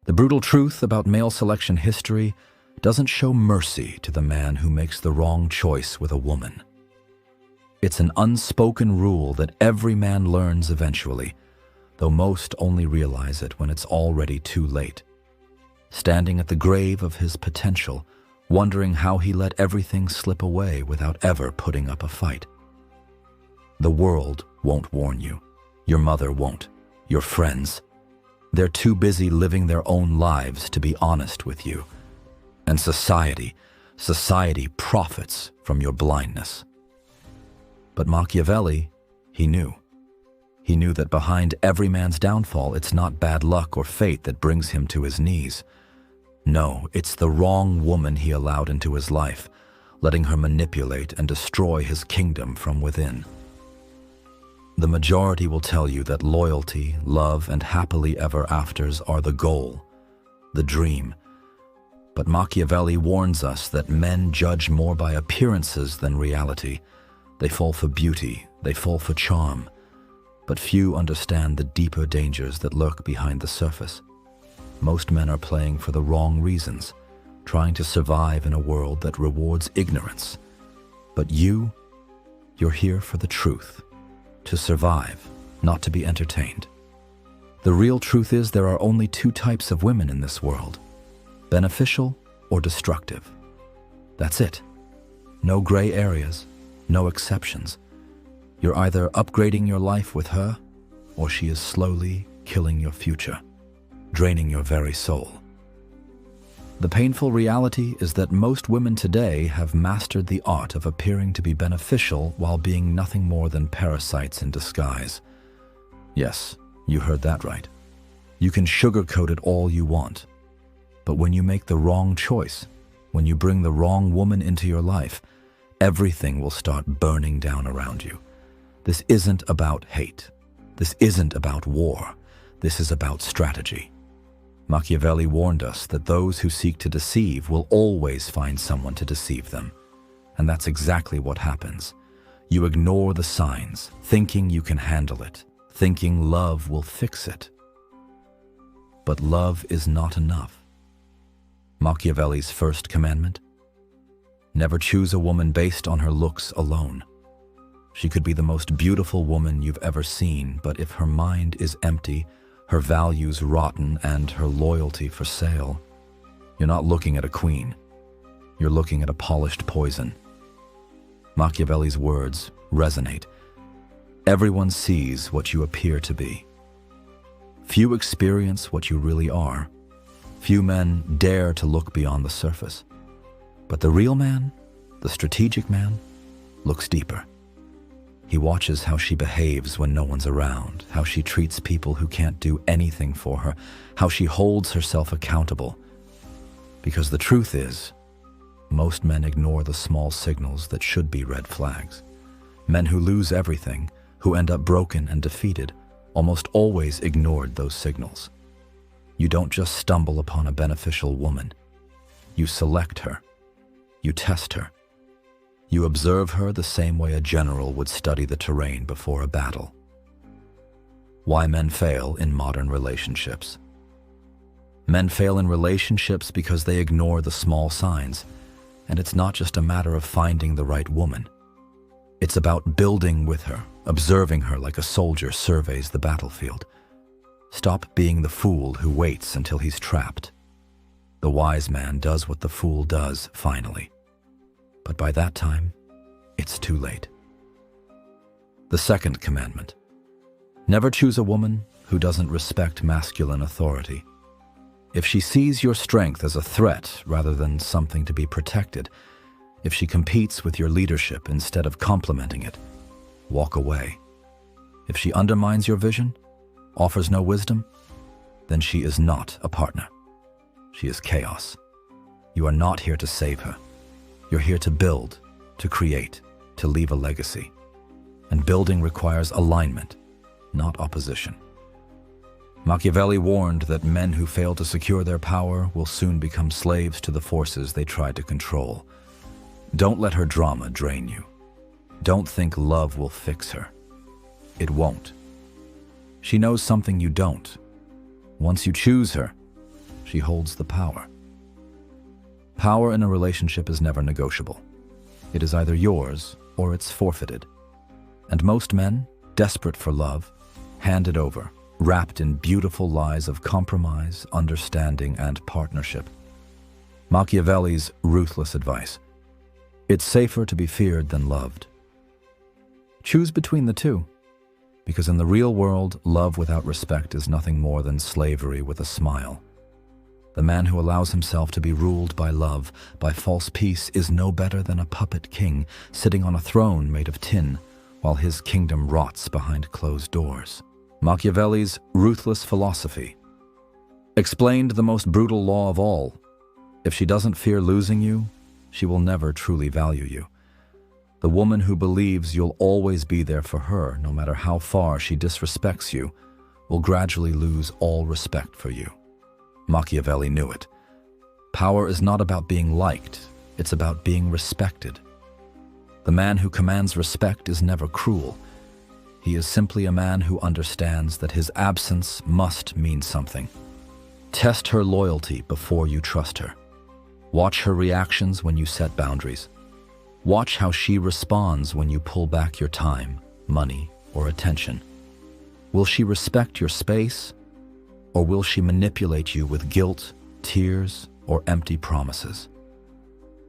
The brutal truth about male selection history doesn't show mercy to the man who makes the wrong choice with a woman. It's an unspoken rule that every man learns eventually, though most only realize it when it's already too late. Standing at the grave of his potential, wondering how he let everything slip away without ever putting up a fight. The world won't warn you. Your mother won't. Your friends. They're too busy living their own lives to be honest with you. And society profits from your blindness. But Machiavelli, he knew. He knew that behind every man's downfall, it's not bad luck or fate that brings him to his knees. No, it's the wrong woman he allowed into his life, letting her manipulate and destroy his kingdom from within. The majority will tell you that loyalty, love, and happily ever afters are the goal, the dream. But Machiavelli warns us that men judge more by appearances than reality. They fall for beauty, they fall for charm, but few understand the deeper dangers that lurk behind the surface. Most men are playing for the wrong reasons, trying to survive in a world that rewards ignorance. But you're here for the truth, to survive, not to be entertained. The real truth is there are only two types of women in this world, beneficial or destructive. That's it. No gray areas, no exceptions. You're either upgrading your life with her, or she is slowly killing your future, draining your very soul. The painful reality is that most women today have mastered the art of appearing to be beneficial while being nothing more than parasites in disguise. Yes, you heard that right. You can sugarcoat it all you want. But when you make the wrong choice, when you bring the wrong woman into your life, everything will start burning down around you. This isn't about hate. This isn't about war. This is about strategy. Machiavelli warned us that those who seek to deceive will always find someone to deceive them. And that's exactly what happens. You ignore the signs, thinking you can handle it, thinking love will fix it. But love is not enough. Machiavelli's first commandment: never choose a woman based on her looks alone. She could be the most beautiful woman you've ever seen, but if her mind is empty, her values rotten, and her loyalty for sale, you're not looking at a queen. You're looking at a polished poison. Machiavelli's words resonate. Everyone sees what you appear to be. Few experience what you really are. Few men dare to look beyond the surface. But the real man, the strategic man, looks deeper. He watches how she behaves when no one's around, how she treats people who can't do anything for her, how she holds herself accountable. Because the truth is, most men ignore the small signals that should be red flags. Men who lose everything, who end up broken and defeated, almost always ignored those signals. You don't just stumble upon a beneficial woman. You select her. You test her. You observe her the same way a general would study the terrain before a battle. Why men fail in modern relationships. Men fail in relationships because they ignore the small signs, and it's not just a matter of finding the right woman. It's about building with her, observing her like a soldier surveys the battlefield. Stop being the fool who waits until he's trapped. The wise man does what the fool does finally. But by that time, it's too late. The second commandment: never choose a woman who doesn't respect masculine authority. If she sees your strength as a threat rather than something to be protected, if she competes with your leadership instead of complementing it, walk away. If she undermines your vision, offers no wisdom, then she is not a partner. She is chaos. You are not here to save her. You're here to build, to create, to leave a legacy. And building requires alignment, not opposition. Machiavelli warned that men who fail to secure their power will soon become slaves to the forces they try to control. Don't let her drama drain you. Don't think love will fix her. It won't. She knows something you don't. Once you choose her, she holds the power. Power in a relationship is never negotiable. It is either yours or it's forfeited. And most men, desperate for love, hand it over, wrapped in beautiful lies of compromise, understanding, and partnership. Machiavelli's ruthless advice: it's safer to be feared than loved. Choose between the two, because in the real world, love without respect is nothing more than slavery with a smile. The man who allows himself to be ruled by love, by false peace, is no better than a puppet king sitting on a throne made of tin, while his kingdom rots behind closed doors. Machiavelli's ruthless philosophy explained the most brutal law of all: if she doesn't fear losing you, she will never truly value you. The woman who believes you'll always be there for her, no matter how far she disrespects you, will gradually lose all respect for you. Machiavelli knew it. Power is not about being liked, it's about being respected. The man who commands respect is never cruel. He is simply a man who understands that his absence must mean something. Test her loyalty before you trust her. Watch her reactions when you set boundaries. Watch how she responds when you pull back your time, money, or attention. Will she respect your space, or will she manipulate you with guilt, tears, or empty promises?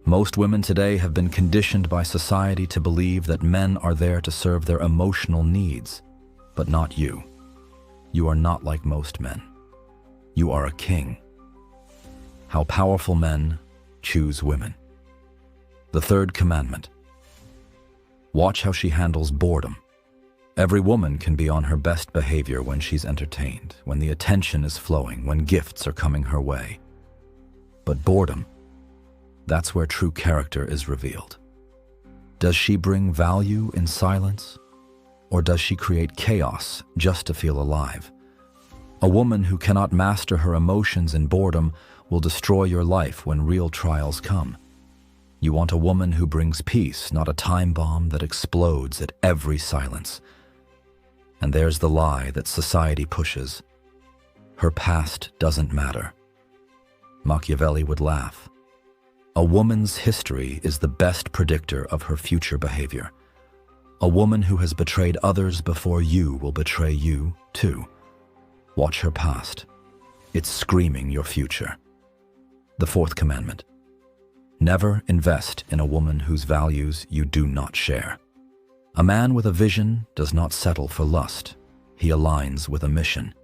Most women today have been conditioned by society to believe that men are there to serve their emotional needs, but not you. You are not like most men. You are a king. How powerful men choose women. The third commandment: watch how she handles boredom. Every woman can be on her best behavior when she's entertained, when the attention is flowing, when gifts are coming her way. But boredom, that's where true character is revealed. Does she bring value in silence, or does she create chaos just to feel alive? A woman who cannot master her emotions in boredom will destroy your life when real trials come. You want a woman who brings peace, not a time bomb that explodes at every silence. And there's the lie that society pushes: her past doesn't matter. Machiavelli would laugh. A woman's history is the best predictor of her future behavior. A woman who has betrayed others before you will betray you too. Watch her past. It's screaming your future. The fourth commandment: never invest in a woman whose values you do not share. A man with a vision does not settle for lust. He aligns with a mission.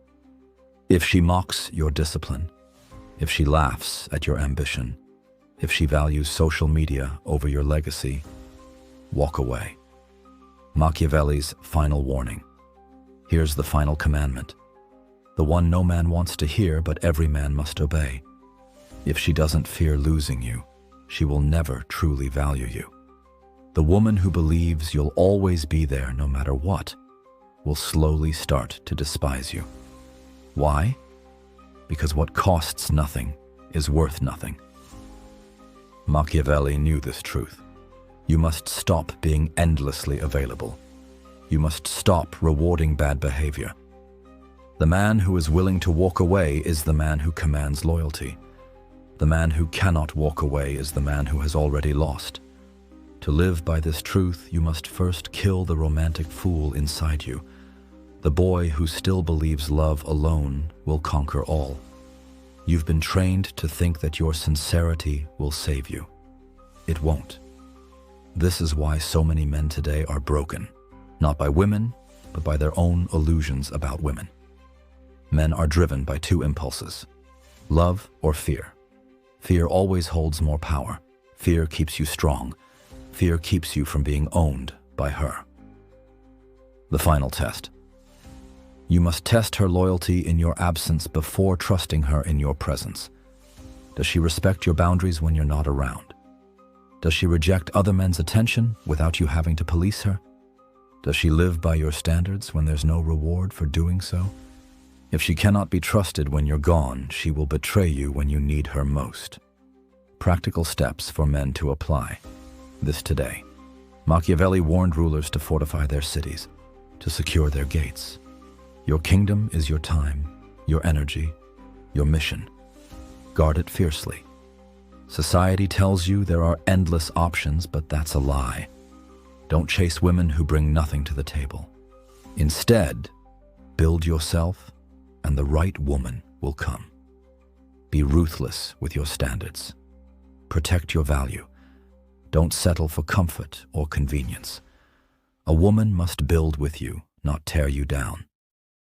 If she mocks your discipline, if she laughs at your ambition, if she values social media over your legacy, walk away. Machiavelli's final warning. Here's the final commandment, the one no man wants to hear but every man must obey. If she doesn't fear losing you, she will never truly value you. The woman who believes you'll always be there no matter what will slowly start to despise you. Why? Because what costs nothing is worth nothing. Machiavelli knew this truth. You must stop being endlessly available. You must stop rewarding bad behavior. The man who is willing to walk away is the man who commands loyalty. The man who cannot walk away is the man who has already lost. To live by this truth, you must first kill the romantic fool inside you. The boy who still believes love alone will conquer all. You've been trained to think that your sincerity will save you. It won't. This is why so many men today are broken, not by women, but by their own illusions about women. Men are driven by two impulses: love or fear. Fear always holds more power. Fear keeps you strong. Fear keeps you from being owned by her. The final test. You must test her loyalty in your absence before trusting her in your presence. Does she respect your boundaries when you're not around? Does she reject other men's attention without you having to police her? Does she live by your standards when there's no reward for doing so? If she cannot be trusted when you're gone, she will betray you when you need her most. Practical steps for men to apply this today. Machiavelli warned rulers to fortify their cities, to secure their gates. Your kingdom is your time, your energy, your mission. Guard it fiercely. Society tells you there are endless options, but that's a lie. Don't chase women who bring nothing to the table. Instead, build yourself, and the right woman will come. Be ruthless with your standards. Protect your value. Don't settle for comfort or convenience. A woman must build with you, not tear you down.